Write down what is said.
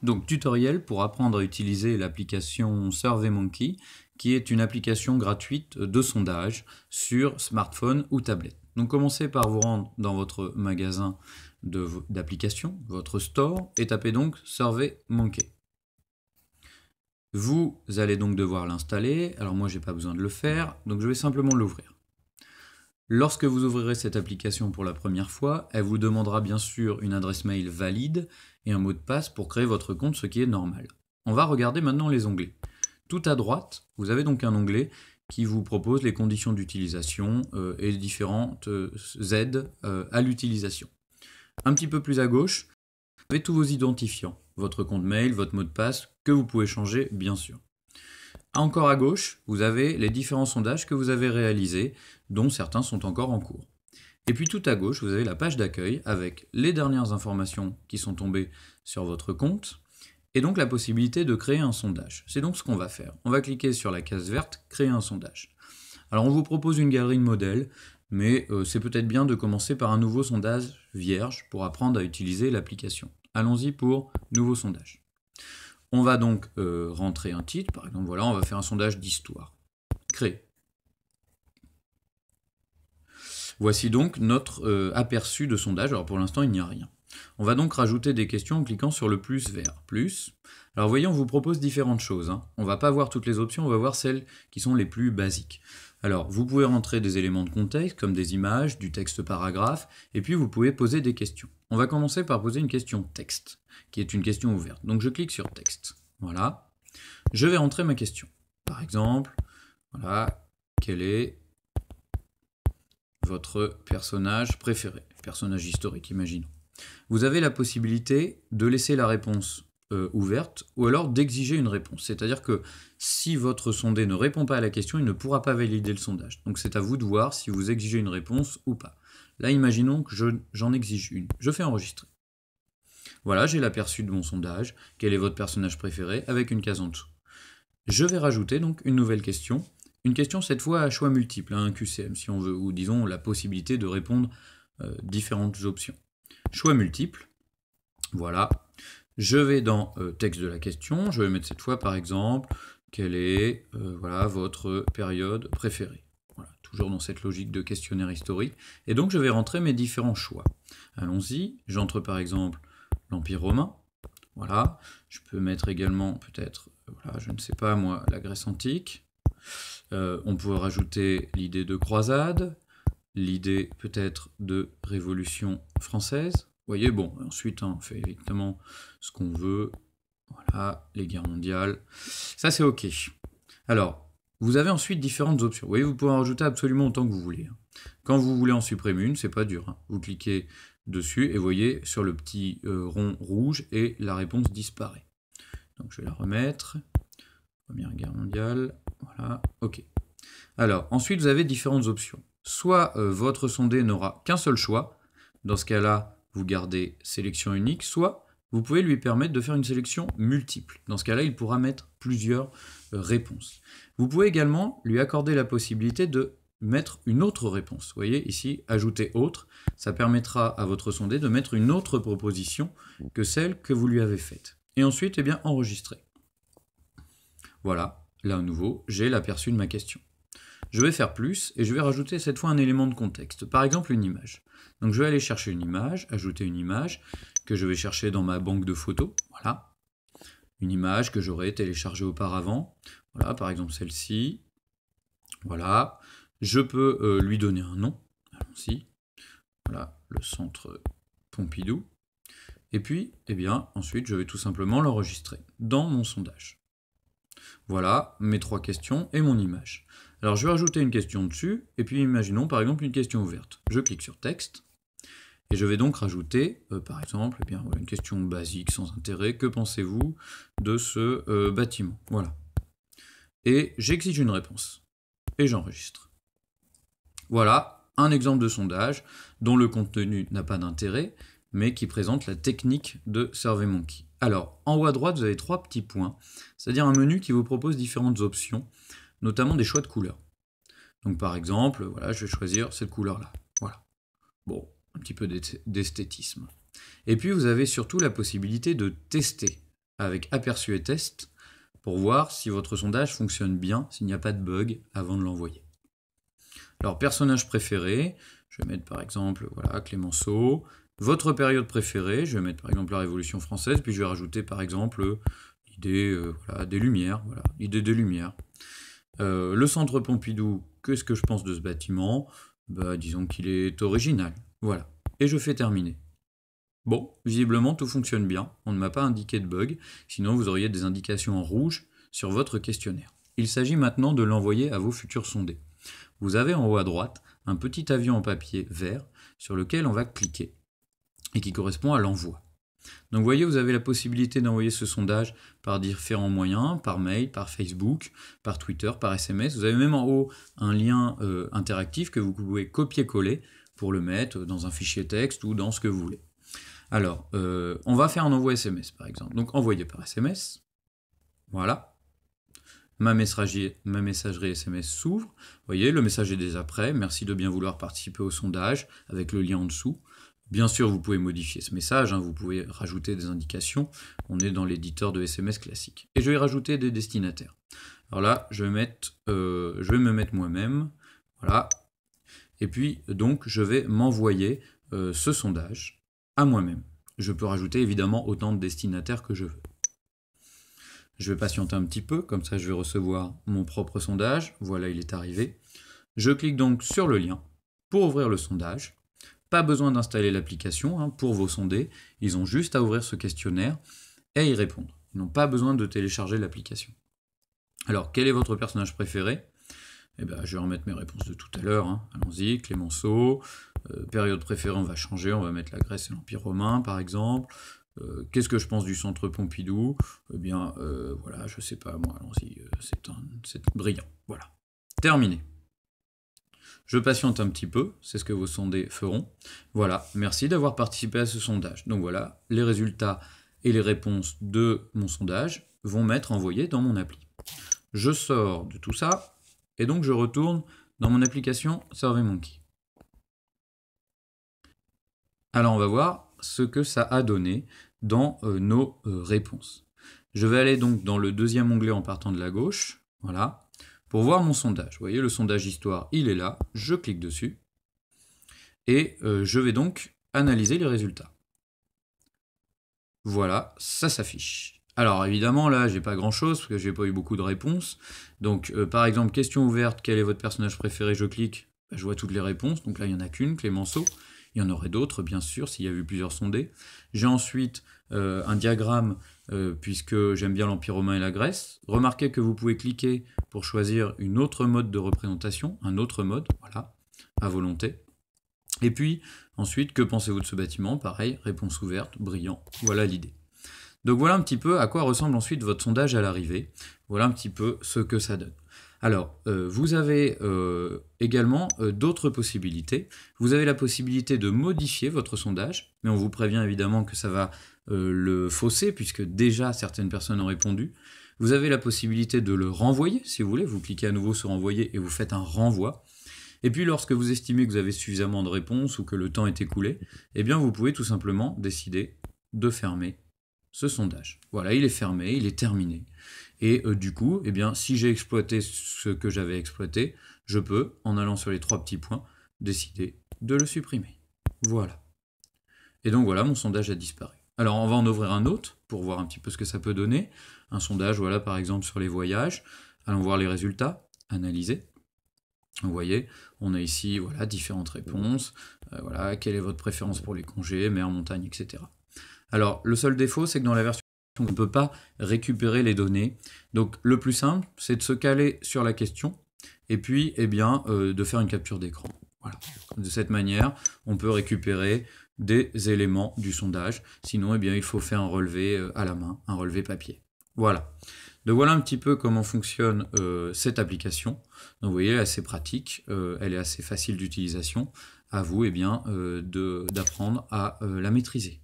Donc, tutoriel pour apprendre à utiliser l'application SurveyMonkey, qui est une application gratuite de sondage sur smartphone ou tablette. Donc, commencez par vous rendre dans votre magasin d'applications, votre store, et tapez donc SurveyMonkey. Vous allez donc devoir l'installer. Alors moi, je n'ai pas besoin de le faire, donc je vais simplement l'ouvrir. Lorsque vous ouvrirez cette application pour la première fois, elle vous demandera bien sûr une adresse mail valide et un mot de passe pour créer votre compte, ce qui est normal. On va regarder maintenant les onglets. Tout à droite, vous avez donc un onglet qui vous propose les conditions d'utilisation et les différentes aides à l'utilisation. Un petit peu plus à gauche, vous avez tous vos identifiants, votre compte mail, votre mot de passe, que vous pouvez changer bien sûr. Encore à gauche, vous avez les différents sondages que vous avez réalisés, dont certains sont encore en cours. Et puis tout à gauche, vous avez la page d'accueil avec les dernières informations qui sont tombées sur votre compte, et donc la possibilité de créer un sondage. C'est donc ce qu'on va faire. On va cliquer sur la case verte « Créer un sondage ». Alors on vous propose une galerie de modèles, mais c'est peut-être bien de commencer par un nouveau sondage vierge pour apprendre à utiliser l'application. Allons-y pour « Nouveau sondage ». On va donc rentrer un titre, par exemple, voilà, on va faire un sondage d'histoire. Créer. Voici donc notre aperçu de sondage. Alors pour l'instant, il n'y a rien. On va donc rajouter des questions en cliquant sur le plus vert. Plus. Alors vous voyez, on vous propose différentes choses. On ne va pas voir toutes les options, on va voir celles qui sont les plus basiques. Alors, vous pouvez rentrer des éléments de contexte, comme des images, du texte paragraphe, et puis vous pouvez poser des questions. On va commencer par poser une question texte, qui est une question ouverte. Donc je clique sur texte. Voilà. Je vais rentrer ma question. Par exemple, voilà, quel est votre personnage préféré? Personnage historique, imaginons. Vous avez la possibilité de laisser la réponse ouverte ou alors d'exiger une réponse. C'est-à-dire que si votre sondé ne répond pas à la question, il ne pourra pas valider le sondage. Donc c'est à vous de voir si vous exigez une réponse ou pas. Là, imaginons que j'en exige une. Je fais enregistrer. Voilà, j'ai l'aperçu de mon sondage. Quel est votre personnage préféré? Avec une case en dessous. Je vais rajouter donc une nouvelle question. Une question cette fois à choix multiple, un QCM si on veut, ou disons la possibilité de répondre différentes options. Choix multiple. Voilà. Je vais dans texte de la question, je vais mettre cette fois par exemple, quelle est voilà, votre période préférée. Voilà, toujours dans cette logique de questionnaire historique. Et donc je vais rentrer mes différents choix. Allons-y, j'entre par exemple l'Empire romain. Voilà, je peux mettre également peut-être, voilà, je ne sais pas moi, la Grèce antique. On peut rajouter l'idée de croisade, l'idée peut-être de révolution française. Vous voyez, bon, ensuite, on fait évidemment ce qu'on veut. Voilà, les guerres mondiales. Ça, c'est OK. Alors, vous avez ensuite différentes options. Vous voyez, vous pouvez en rajouter absolument autant que vous voulez. Quand vous voulez en supprimer une, c'est pas dur. Vous cliquez dessus et vous voyez sur le petit rond rouge et la réponse disparaît. Donc, je vais la remettre. Première guerre mondiale. Voilà, OK. Alors, ensuite, vous avez différentes options. Soit votre sondé n'aura qu'un seul choix. Dans ce cas-là, vous gardez sélection unique, soit vous pouvez lui permettre de faire une sélection multiple. Dans ce cas-là, il pourra mettre plusieurs réponses. Vous pouvez également lui accorder la possibilité de mettre une autre réponse. Vous voyez ici, ajouter autre, ça permettra à votre sondé de mettre une autre proposition que celle que vous lui avez faite. Et ensuite, eh bien, enregistrer. Voilà, là à nouveau, j'ai l'aperçu de ma question. Je vais faire plus et je vais rajouter cette fois un élément de contexte, par exemple une image. Donc je vais aller chercher une image, ajouter une image que je vais chercher dans ma banque de photos, voilà. Une image que j'aurais téléchargée auparavant, voilà, par exemple celle-ci, voilà. Je peux lui donner un nom, allons-y, voilà, le centre Pompidou. Et puis, eh bien, ensuite, je vais tout simplement l'enregistrer dans mon sondage. Voilà mes 3 questions et mon image. Alors je vais rajouter une question dessus, et puis imaginons par exemple une question ouverte. Je clique sur texte, et je vais donc rajouter, par exemple, eh bien, voilà, une question basique, sans intérêt. Que pensez-vous de ce bâtiment? Voilà. Et j'exige une réponse. Et j'enregistre. Voilà un exemple de sondage dont le contenu n'a pas d'intérêt, mais qui présente la technique de SurveyMonkey. Alors, en haut à droite, vous avez 3 petits points, c'est-à-dire un menu qui vous propose différentes options, notamment des choix de couleurs. Donc par exemple, voilà, je vais choisir cette couleur-là. Voilà. Bon, un petit peu d'esthétisme. Et puis vous avez surtout la possibilité de tester avec aperçu et test pour voir si votre sondage fonctionne bien, s'il n'y a pas de bug avant de l'envoyer. Alors, personnage préféré, je vais mettre par exemple voilà, Clémenceau. Votre période préférée, je vais mettre par exemple la Révolution française, puis je vais rajouter par exemple l'idée voilà, des Lumières. Voilà, l'idée des Lumières. Le centre Pompidou, qu'est-ce que je pense de ce bâtiment? Bah, disons qu'il est original. Voilà. Et je fais terminer. Bon, visiblement tout fonctionne bien, on ne m'a pas indiqué de bug, sinon vous auriez des indications en rouge sur votre questionnaire. Il s'agit maintenant de l'envoyer à vos futurs sondés. Vous avez en haut à droite un petit avion en papier vert sur lequel on va cliquer et qui correspond à l'envoi. Donc vous voyez, vous avez la possibilité d'envoyer ce sondage par différents moyens, par mail, par Facebook, par Twitter, par SMS. Vous avez même en haut un lien interactif que vous pouvez copier-coller pour le mettre dans un fichier texte ou dans ce que vous voulez. Alors, on va faire un envoi SMS par exemple. Donc envoyer par SMS, voilà. Ma messagerie SMS s'ouvre. Vous voyez, le message est déjà prêt. Merci de bien vouloir participer au sondage avec le lien en dessous. Bien sûr, vous pouvez modifier ce message, vous pouvez rajouter des indications. On est dans l'éditeur de SMS classique. Et je vais rajouter des destinataires. Alors là, je vais me mettre moi-même. Voilà. Et puis, donc, je vais m'envoyer ce sondage à moi-même. Je peux rajouter évidemment autant de destinataires que je veux. Je vais patienter un petit peu, comme ça je vais recevoir mon propre sondage. Voilà, il est arrivé. Je clique donc sur le lien pour ouvrir le sondage. Pas besoin d'installer l'application pour vos sondés. Ils ont juste à ouvrir ce questionnaire et y répondre. Ils n'ont pas besoin de télécharger l'application. Alors, quel est votre personnage préféré? Eh ben, je vais remettre mes réponses de tout à l'heure. Allons-y, Clémenceau. Période préférée, on va changer. On va mettre la Grèce et l'Empire romain, par exemple. Qu'est-ce que je pense du centre Pompidou? Eh bien, voilà, je sais pas, moi, allons-y, c'est brillant. Voilà. Terminé. Je patiente un petit peu, c'est ce que vos sondés feront. Voilà, merci d'avoir participé à ce sondage. Donc voilà, les résultats et les réponses de mon sondage vont m'être envoyés dans mon appli. Je sors de tout ça, et donc je retourne dans mon application SurveyMonkey. Alors on va voir ce que ça a donné dans nos réponses. Je vais aller donc dans le deuxième onglet en partant de la gauche, voilà, pour voir mon sondage. Vous voyez, le sondage histoire, il est là, je clique dessus, et je vais donc analyser les résultats. Voilà, ça s'affiche. Alors évidemment, là, j'ai pas grand-chose, parce que j'ai pas eu beaucoup de réponses. Donc, par exemple, question ouverte, quel est votre personnage préféré? Je clique, je vois toutes les réponses, donc là, il n'y en a qu'une, Clémenceau. Il y en aurait d'autres, bien sûr, s'il y a eu plusieurs sondés. J'ai ensuite un diagramme, puisque j'aime bien l'Empire romain et la Grèce. Remarquez que vous pouvez cliquer pour choisir une autre mode de représentation, un autre mode, voilà, à volonté. Et puis, ensuite, que pensez-vous de ce bâtiment? Pareil, réponse ouverte, brillant, voilà l'idée. Donc voilà un petit peu à quoi ressemble ensuite votre sondage à l'arrivée. Voilà un petit peu ce que ça donne. Alors, vous avez également d'autres possibilités. Vous avez la possibilité de modifier votre sondage, mais on vous prévient évidemment que ça va le fausser, puisque déjà certaines personnes ont répondu. Vous avez la possibilité de le renvoyer, si vous voulez. Vous cliquez à nouveau sur envoyer et vous faites un renvoi. Et puis lorsque vous estimez que vous avez suffisamment de réponses ou que le temps est écoulé, eh bien vous pouvez tout simplement décider de fermer ce sondage. Voilà, il est fermé, il est terminé. Et du coup, eh bien, si j'ai exploité ce que j'avais exploité, je peux, en allant sur les 3 petits points, décider de le supprimer. Voilà. Et donc voilà, mon sondage a disparu. Alors on va en ouvrir un autre pour voir un petit peu ce que ça peut donner. Un sondage, voilà, par exemple sur les voyages. Allons voir les résultats, analyser. Vous voyez, on a ici voilà, différentes réponses. Voilà, quelle est votre préférence pour les congés, mer, montagne, etc. Alors, le seul défaut, c'est que dans la version, on ne peut pas récupérer les données. Donc, le plus simple, c'est de se caler sur la question et puis, eh bien, de faire une capture d'écran. Voilà. De cette manière, on peut récupérer des éléments du sondage. Sinon, eh bien, il faut faire un relevé à la main, un relevé papier. Voilà. Donc voilà un petit peu comment fonctionne cette application. Donc vous voyez, elle est assez pratique, elle est assez facile d'utilisation. À vous eh bien, d'apprendre à la maîtriser.